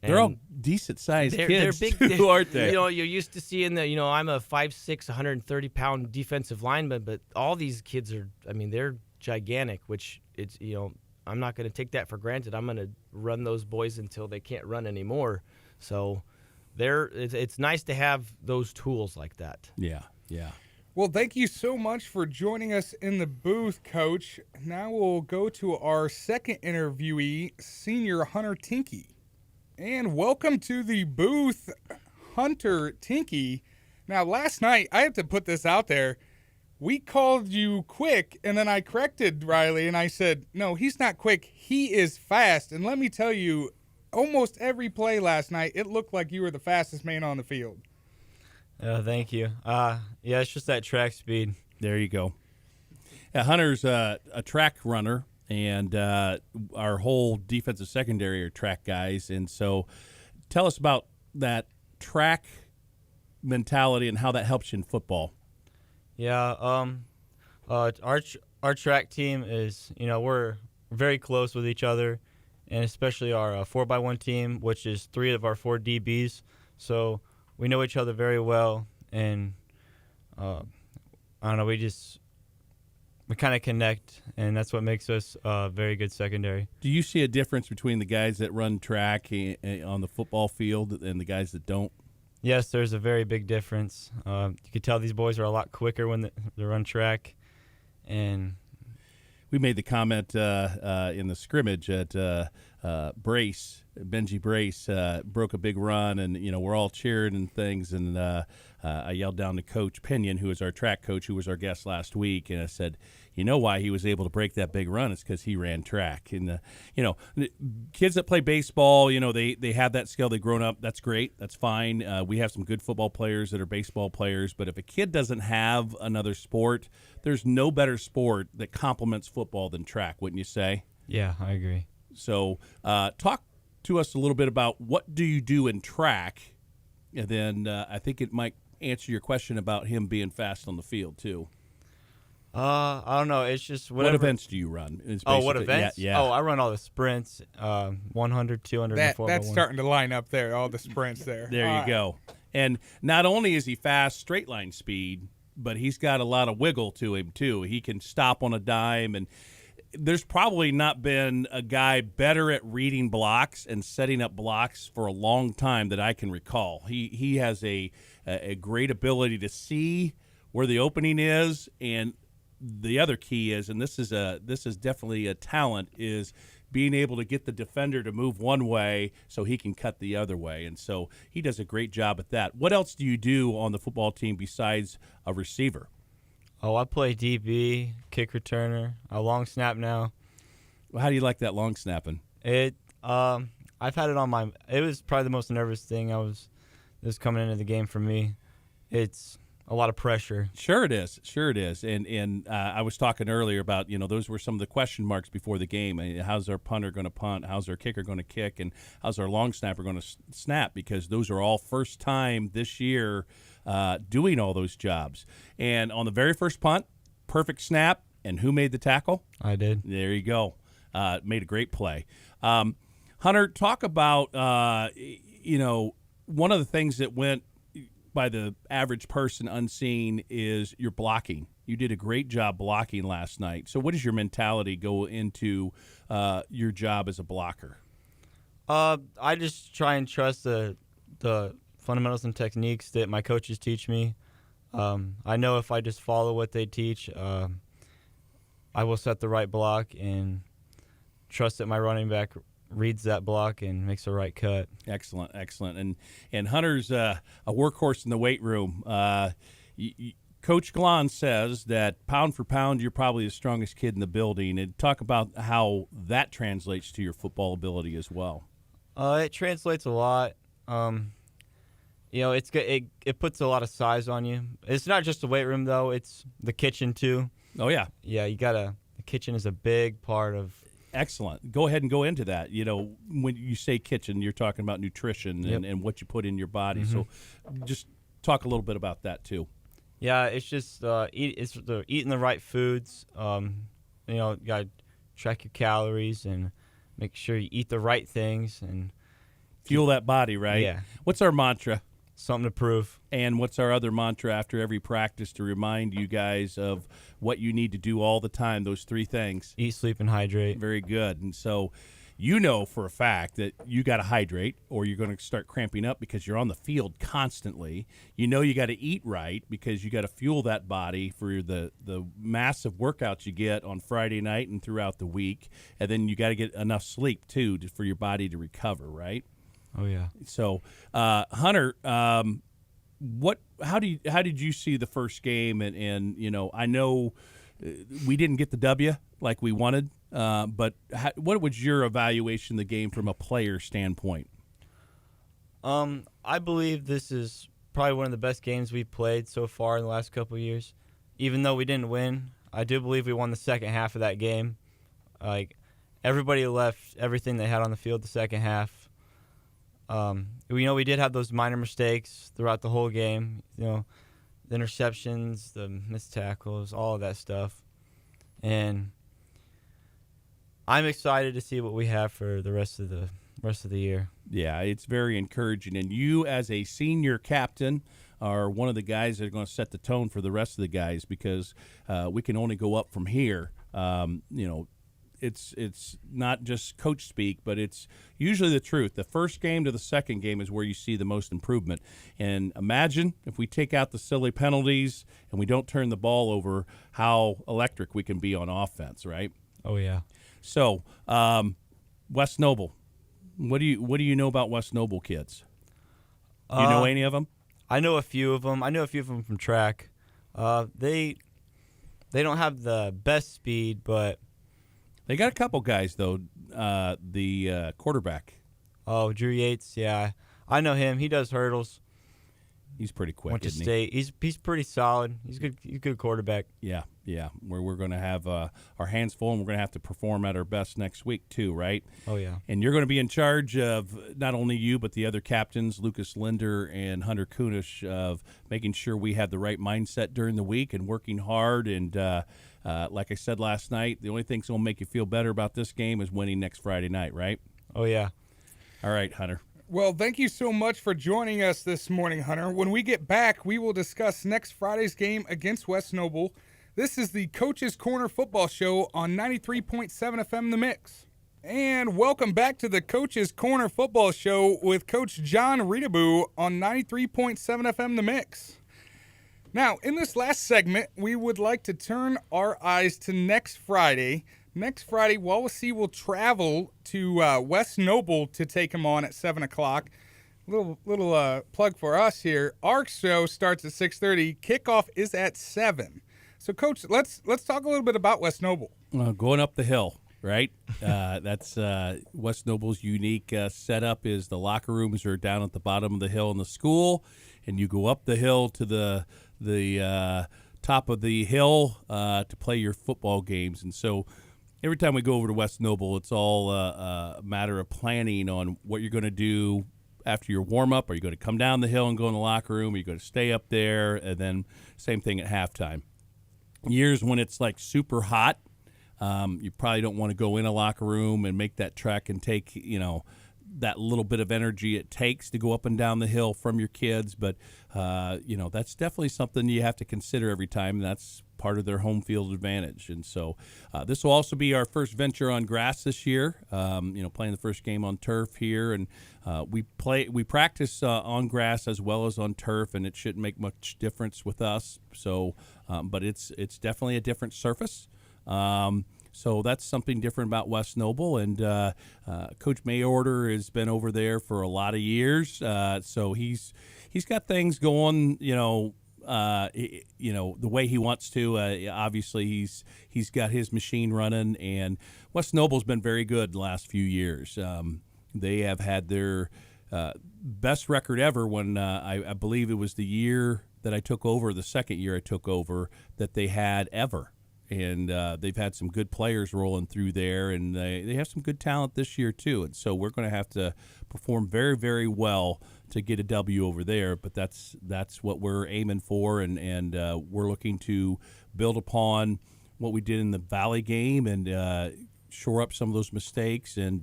They're all decent-sized kids, they're big, too, aren't they? You're used to seeing I'm a 5'6", 130-pound defensive lineman, but all these kids they're gigantic, which it's, I'm not going to take that for granted. I'm going to run those boys until they can't run anymore. So it's nice to have those tools like that. Yeah. Well, thank you so much for joining us in the booth, Coach. Now we'll go to our second interviewee, Senior Hunter Tinky. And welcome to the booth, Hunter Tinky. Now, last night, I have to put this out there. We called you quick, and then I corrected Riley, and I said, no, he's not quick. He is fast. And let me tell you, almost every play last night, it looked like you were the fastest man on the field. Thank you. It's just that track speed. There you go. Hunter's a track runner. And our whole defensive secondary are track guys. And so tell us about that track mentality and how that helps you in football. Yeah, our track team is, we're very close with each other, and especially our 4x1 team, which is 3 of our 4 DBs. So we know each other very well, and I don't know, we kind of connect, and that's what makes us a very good secondary. Do you see a difference between the guys that run track on the football field and the guys that don't? Yes, there's a very big difference. You can tell these boys are a lot quicker when they run track. And we made the comment in the scrimmage that Benji Brace, broke a big run, and we're all cheering and things. And I yelled down to Coach Pinion, who is our track coach, who was our guest last week, and I said, "You know why he was able to break that big run? It's because he ran track." And kids that play baseball, they have that skill. They've grown up. That's great. That's fine. We have some good football players that are baseball players, but if a kid doesn't have another sport, there's no better sport that complements football than track, wouldn't you say? Yeah, I agree. So talk to us a little bit about what do you do in track, and then I think it might answer your question about him being fast on the field too. I don't know. It's just whatever. What events do you run? What events? Yeah. Oh, I run all the sprints, 100, 200, and 4x1. That's starting to line up there, all the sprints there. There you go. And not only is he fast straight line speed, but he's got a lot of wiggle to him too. He can stop on a dime, and there's probably not been a guy better at reading blocks and setting up blocks for a long time that I can recall. He has a great ability to see where the opening is, and the other key is, and this is definitely a talent, is being able to get the defender to move one way so he can cut the other way. And so he does a great job at that. What else do you do on the football team besides a receiver? Oh, I play DB, kick returner, a long snap now. Well, how do you like that long snapping? I've had it on my. It was probably the most nervous thing this coming into the game for me. It's a lot of pressure. Sure it is. And I was talking earlier about, those were some of the question marks before the game. How's our punter going to punt? How's our kicker going to kick? And how's our long snapper going to snap? Because those are all first time this year doing all those jobs. And on the very first punt, perfect snap. And who made the tackle? I did. There you go. Made a great play. Hunter, talk about, one of the things that went by the average person unseen is your blocking. You did a great job blocking last night. So what does your mentality go into your job as a blocker? I just try and trust the fundamentals and techniques that my coaches teach me. I know if I just follow what they teach, I will set the right block and trust that my running back reads that block and makes the right cut. Excellent. And Hunter's a workhorse in the weight room. Coach Glon says that pound for pound, you're probably the strongest kid in the building. And talk about how that translates to your football ability as well. It translates a lot. It's good. It puts a lot of size on you. It's not just the weight room though; it's the kitchen too. Oh yeah. Yeah, the kitchen is a big part of. Excellent. Go ahead and go into that. When you say kitchen, you're talking about nutrition and what you put in your body. Mm-hmm. So just talk a little bit about that too. Yeah, it's just eating the right foods. You got to track your calories and make sure you eat the right things and fuel that body, right? Yeah. What's our mantra? Something to prove. And what's our other mantra after every practice to remind you guys of what you need to do all the time, those three things? Eat, sleep, and hydrate. Very good. And so for a fact that you got to hydrate or you're going to start cramping up because you're on the field constantly. You got to eat right because you got to fuel that body for the massive workouts you get on Friday night and throughout the week. And then you got to get enough sleep, too, for your body to recover, right? Oh yeah. So, Hunter, how did you see the first game? And I know we didn't get the W like we wanted, but what was your evaluation of the game from a player standpoint? I believe this is probably one of the best games we've played so far in the last couple of years. Even though we didn't win, I do believe we won the second half of that game. Like everybody left everything they had on the field the second half. We did have those minor mistakes throughout the whole game. The interceptions, the missed tackles, all of that stuff. And I'm excited to see what we have for the rest of the year. Yeah, it's very encouraging. And you, as a senior captain, are one of the guys that are going to set the tone for the rest of the guys because we can only go up from here. It's not just coach speak, but it's usually the truth. The first game to the second game is where you see the most improvement. And imagine if we take out the silly penalties and we don't turn the ball over, how electric we can be on offense, right? Oh, yeah. So West Noble. What do you know about West Noble kids? Do you know any of them? I know a few of them. I know a few of them from track. They don't have the best speed, but They got a couple guys though. The quarterback, Drew Yates, yeah, I know him. He does hurdles. he's pretty quick. Went to isn't he? state. He's pretty solid. He's good. He's a good quarterback. Yeah. We're going to have our hands full, and we're going to have to perform at our best next week too, right? Oh yeah. And you're going to be in charge of not only you, but the other captains, Lucas Linder and Hunter Kunish, of making sure we have the right mindset during the week and working hard. And like I said last night, the only thing that's going to make you feel better about this game is winning next Friday night, right? Oh yeah. All right, Hunter. Well, thank you so much for joining us this morning, Hunter. When we get back, we will discuss next Friday's game against West Noble. This is the Coach's Corner Football Show on 93.7 FM The Mix. And welcome back to the Coach's Corner Football Show with Coach John Reedaboo on 93.7 FM The Mix. Now, in this last segment, we would like to turn our eyes to next Friday. Next Friday, Wawasee will travel to West Noble to take them on at 7 o'clock. Little plug for us here. Our show starts at 6:30. Kickoff is at 7. So, Coach, let's talk a little bit about West Noble. Going up the hill, right? That's West Noble's unique setup is the locker rooms are down at the bottom of the hill in the school, and you go up the hill to the top of the hill to play your football games. And so every time we go over to West Noble, it's all a matter of planning on what you're going to do after your warm-up. Are you going to come down the hill and go in the locker room? Are you going to stay up there? And then same thing at halftime. Years when it's like super hot, you probably don't want to go in a locker room and make that trek and take, that little bit of energy it takes to go up and down the hill from your kids. But, that's definitely something you have to consider every time. And that's part of their home field advantage. And so this will also be our first venture on grass this year, playing the first game on turf here. And we practice on grass as well as on turf, and it shouldn't make much difference with us. So, but it's definitely a different surface. So that's something different about West Noble, and Coach Mayorder has been over there for a lot of years. So he's got things going, the way he wants to. Obviously, he's got his machine running, and West Noble's been very good the last few years. They have had their best record ever when I believe it was the year that I took over, the second year I took over, that they had ever. And they've had some good players rolling through there, and they have some good talent this year too. And so we're going to have to perform very, very well to get a W over there. But that's what we're aiming for, and we're looking to build upon what we did in the Valley game and shore up some of those mistakes and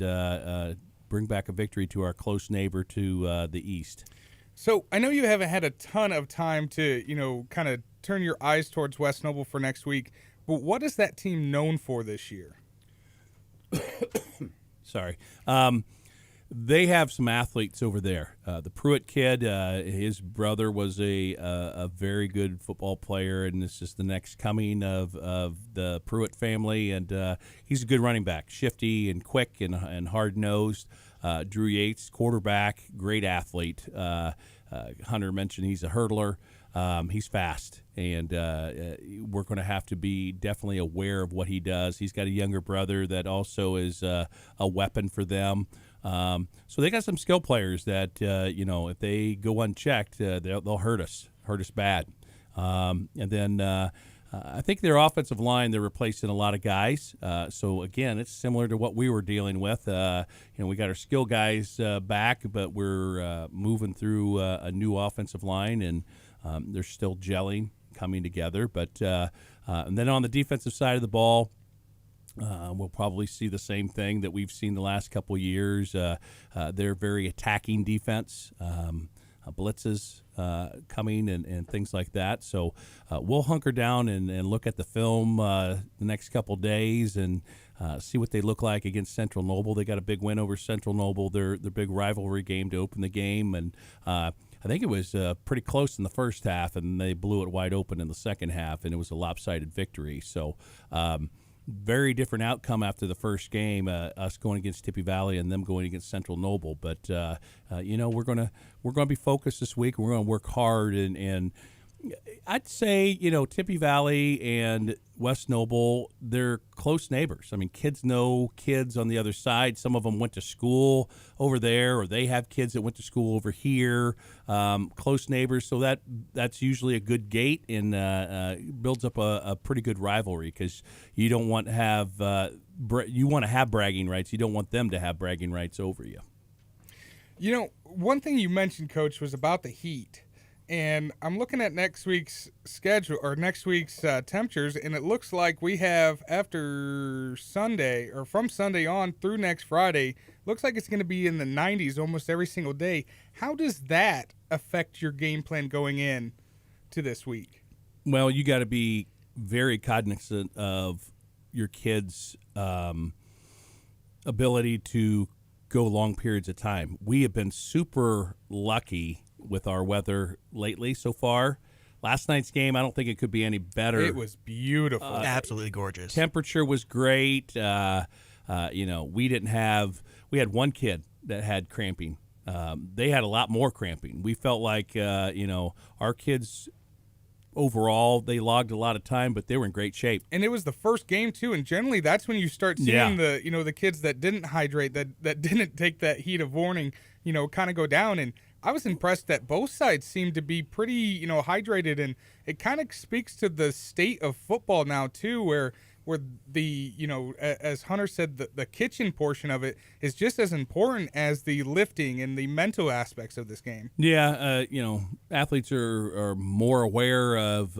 bring back a victory to our close neighbor to the east. So I know you haven't had a ton of time to, kind of turn your eyes towards West Noble for next week. But what is that team known for this year? Sorry. They have some athletes over there. The Pruitt kid, his brother was a very good football player, and this is the next coming of the Pruitt family. And he's a good running back, shifty and quick and hard-nosed. Drew Yates, quarterback, great athlete. Hunter mentioned he's a hurdler. He's fast, and we're going to have to be definitely aware of what he does. He's got a younger brother that also is a weapon for them. So they got some skill players that, if they go unchecked, they'll hurt us bad. And then I think their offensive line, they're replacing a lot of guys. So, again, it's similar to what we were dealing with. We got our skill guys back, but we're moving through a new offensive line, and they're still gelling, coming together. But and then on the defensive side of the ball, we'll probably see the same thing that we've seen the last couple of years. They're very attacking defense, blitzes coming and things like that. So we'll hunker down and look at the film the next couple of days and see what they look like against Central Noble. They got a big win over Central Noble, their big rivalry game to open the game. And I think it was pretty close in the first half, and they blew it wide open in the second half, and it was a lopsided victory. So very different outcome after the first game, us going against Tippy Valley and them going against Central Noble. But we're gonna be focused this week. We're gonna work hard, and I'd say Tippy Valley and West Noble, they're close neighbors. I mean, kids know kids on the other side. Some of them went to school over there, or they have kids that went to school over here. Close neighbors, so that's usually a good gate and builds up a pretty good rivalry, because you don't want to have you want to have bragging rights. You don't want them to have bragging rights over you. One thing you mentioned, Coach, was about the heat. And I'm looking at next week's schedule, or next week's temperatures, and it looks like we have, after Sunday, or from Sunday on through next Friday, looks like it's going to be in the 90s almost every single day. How does that affect your game plan going in to this week? Well, you got to be very cognizant of your kids' ability to go long periods of time. We have been super lucky with our weather lately so far. Last night's game, I don't think it could be any better. It was beautiful. Absolutely gorgeous. Temperature was great. We had one kid that had cramping. They had a lot more cramping. We felt like, our kids overall, they logged a lot of time, but they were in great shape. And it was the first game too, and generally that's when you start seeing the kids that didn't hydrate, that didn't take that heat of warning, kind of go down. And I was impressed that both sides seemed to be pretty, hydrated, and it kind of speaks to the state of football now too, where the, as Hunter said, the kitchen portion of it is just as important as the lifting and the mental aspects of this game. Yeah, athletes are more aware of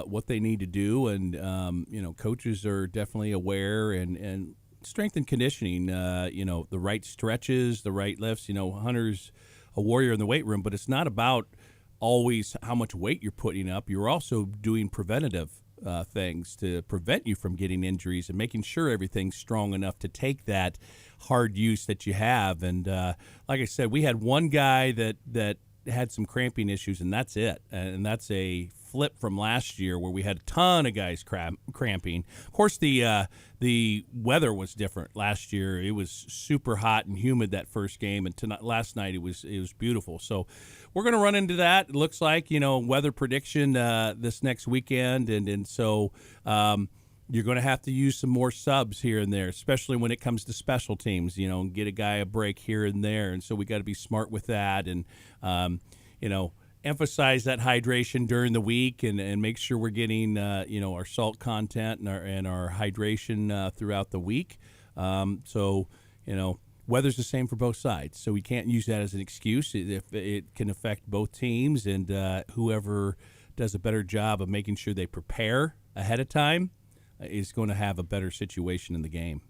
what they need to do, and coaches are definitely aware, and strength and conditioning, the right stretches, the right lifts. Hunter's a warrior in the weight room, but it's not about always how much weight you're putting up. You're also doing preventative things to prevent you from getting injuries and making sure everything's strong enough to take that hard use that you have. And like I said, we had one guy that had some cramping issues, and that's it. And that's a flip from last year where we had a ton of guys cramping. Of course, the weather was different last year. It was super hot and humid that first game, and last night it was beautiful. So we're going to run into that. It looks like weather prediction this next weekend, and so you're going to have to use some more subs here and there, especially when it comes to special teams. Get a guy a break here and there, and so we got to be smart with that, and emphasize that hydration during the week, and make sure we're getting our salt content and our hydration throughout the week. Weather's the same for both sides, so we can't use that as an excuse. It can affect both teams, and whoever does a better job of making sure they prepare ahead of time is going to have a better situation in the game.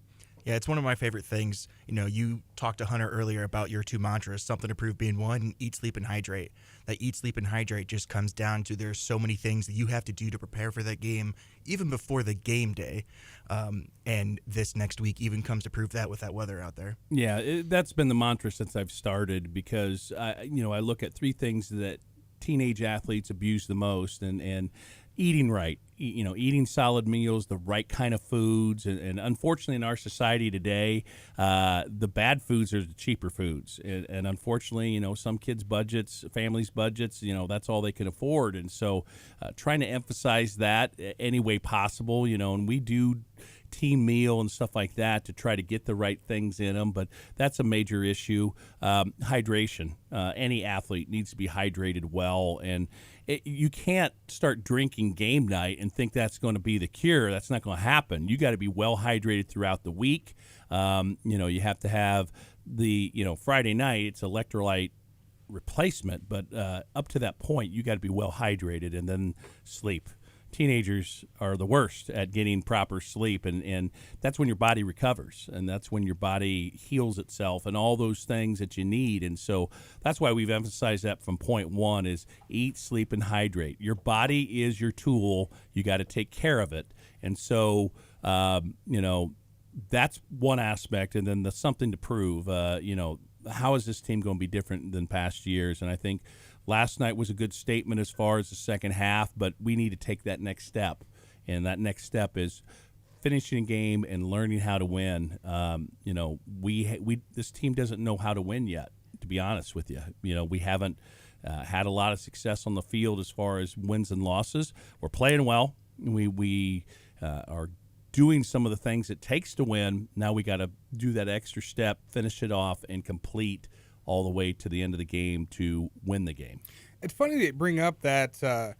Yeah, it's one of my favorite things. You talked to Hunter earlier about your two mantras, something to prove being one, and eat, sleep, and hydrate. That eat, sleep, and hydrate just comes down to there's so many things that you have to do to prepare for that game, even before the game day. And this next week even comes to prove that with that weather out there. Yeah, that's been the mantra since I've started, because I look at three things that teenage athletes abuse the most, and eating right, eating solid meals, the right kind of foods, and unfortunately in our society today, the bad foods are the cheaper foods, and unfortunately, some kids' budgets, families' budgets, that's all they can afford, and so trying to emphasize that any way possible, and we do team meal and stuff like that to try to get the right things in them, but that's a major issue. Hydration. Any athlete needs to be hydrated well, and you can't start drinking game night and think that's going to be the cure. That's not going to happen. You got to be well hydrated throughout the week. You have to have the, Friday night, it's electrolyte replacement, but up to that point, you got to be well hydrated, and then sleep. Teenagers are the worst at getting proper sleep, and that's when your body recovers, and that's when your body heals itself and all those things that you need. And so that's why we've emphasized that from point one is eat, sleep, and hydrate. Your body is your tool. You got to take care of it. And so, that's one aspect. And then the something to prove, how is this team going to be different than past years? And I think last night was a good statement as far as the second half, but we need to take that next step. And that next step is finishing a game and learning how to win. This team doesn't know how to win yet, to be honest with you. We haven't had a lot of success on the field as far as wins and losses. We're playing well. We are doing some of the things it takes to win. Now we got to do that extra step, finish it off, and complete all the way to the end of the game to win the game. It's funny to bring up the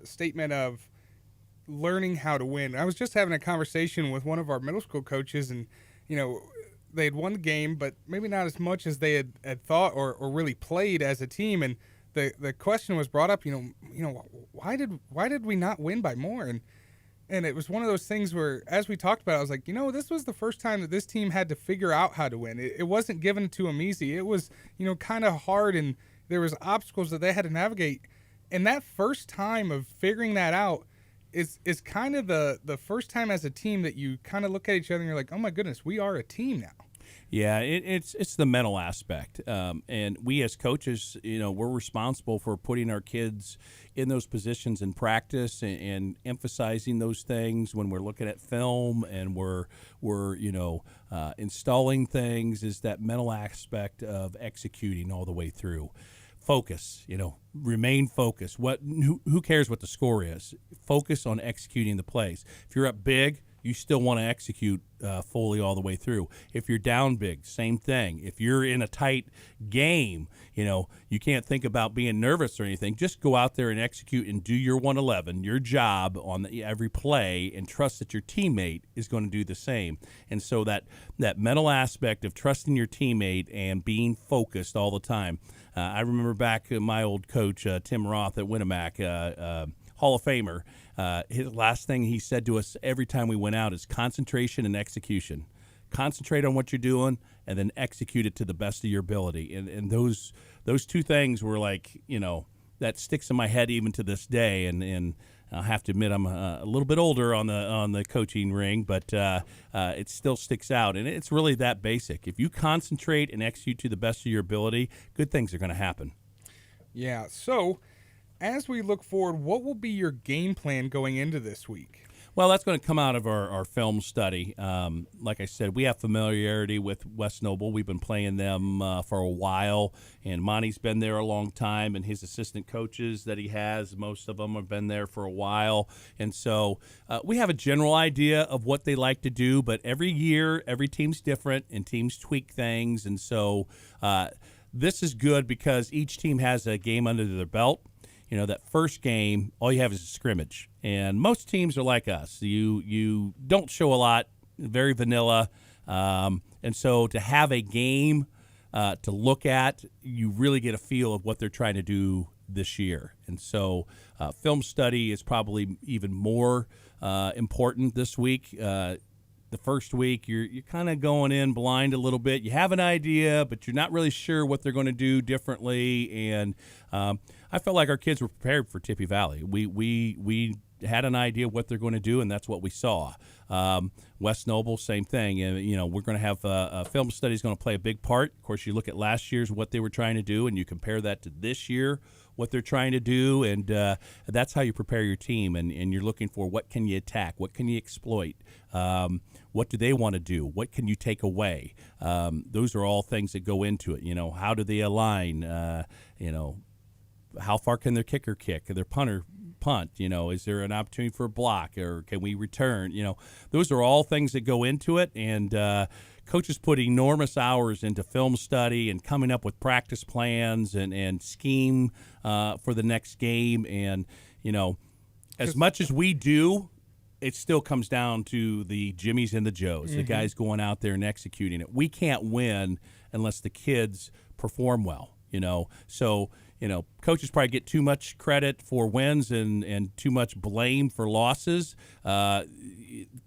statement of learning how to win. I was just having a conversation with one of our middle school coaches, and they had won the game, but maybe not as much as they had thought or really played as a team. And the question was brought up, why did we not win by more? And it was one of those things where, as we talked about it, I was like, this was the first time that this team had to figure out how to win. It wasn't given to them easy. It was, kind of hard, and there was obstacles that they had to navigate. And that first time of figuring that out is kind of the first time as a team that you kind of look at each other and you're like, oh my goodness, we are a team now. Yeah, it's the mental aspect, and we as coaches, we're responsible for putting our kids in those positions in practice and emphasizing those things when we're looking at film and we're installing things. Is that mental aspect of executing all the way through. Focus, remain focused. Who cares what the score is? Focus on executing the plays. If you're up big, you still want to execute fully all the way through. If you're down big, same thing. If you're in a tight game, you can't think about being nervous or anything. Just go out there and execute and do your 111, your job on every play, and trust that your teammate is going to do the same. And so that mental aspect of trusting your teammate and being focused all the time. I remember back my old coach, Tim Roth at Winnemac, Hall of Famer. His last thing he said to us every time we went out is concentration and execution. Concentrate on what you're doing and then execute it to the best of your ability. And those two things were like, that sticks in my head even to this day. And I have to admit I'm a little bit older on the coaching ring, but it still sticks out. And it's really that basic. If you concentrate and execute to the best of your ability, good things are going to happen. Yeah. So as we look forward, what will be your game plan going into this week? Well, that's going to come out of our film study. Like I said, we have familiarity with West Noble. We've been playing them for a while, and Monty's been there a long time, and his assistant coaches that he has, most of them have been there for a while. And so we have a general idea of what they like to do, but every year, every team's different, and teams tweak things. And so this is good because each team has a game under their belt. That first game, all you have is a scrimmage. And most teams are like us. You don't show a lot, very vanilla. And so to have a game to look at, you really get a feel of what they're trying to do this year. And so film study is probably even more important this week. The first week, you're kind of going in blind a little bit. You have an idea, but you're not really sure what they're going to do differently. And I felt like our kids were prepared for Tippy Valley. We had an idea what they're going to do, and that's what we saw. West Noble, same thing. We're going to have a film study is going to play a big part. Of course, you look at last year's what they were trying to do, and you compare that to this year, what they're trying to do, and that's how you prepare your team. And you're looking for what can you attack, what can you exploit, what do they want to do, what can you take away. Those are all things that go into it. How do they align? How far can their kicker kick, their punter punt? Is there an opportunity for a block, or can we return? Those are all things that go into it, and coaches put enormous hours into film study and coming up with practice plans and scheme for the next game. And, as much as we do, it still comes down to the Jimmies and the Joes, the guys going out there and executing it. We can't win unless the kids perform well, So, coaches probably get too much credit for wins and too much blame for losses.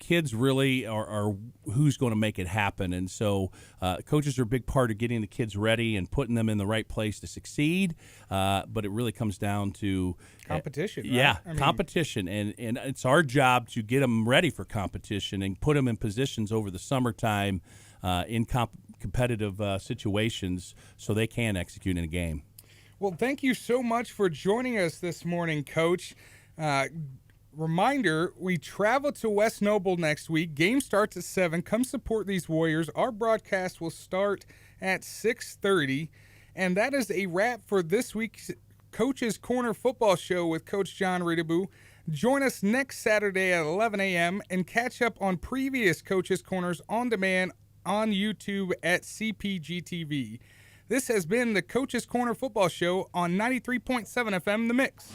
Kids really are who's going to make it happen. And so coaches are a big part of getting the kids ready and putting them in the right place to succeed. But it really comes down to competition. Right? Yeah, competition. And it's our job to get them ready for competition and put them in positions over the summertime in competitive situations so they can execute in a game. Well, thank you so much for joining us this morning, Coach. Reminder, we travel to West Noble next week. Game starts at 7. Come support these Warriors. Our broadcast will start at 6:30. And that is a wrap for this week's Coach's Corner football show with Coach John Ridabou. Join us next Saturday at 11 a.m. and catch up on previous Coach's Corners on demand on YouTube at CPG-TV. This has been the Coach's Corner football show on 93.7 FM The Mix.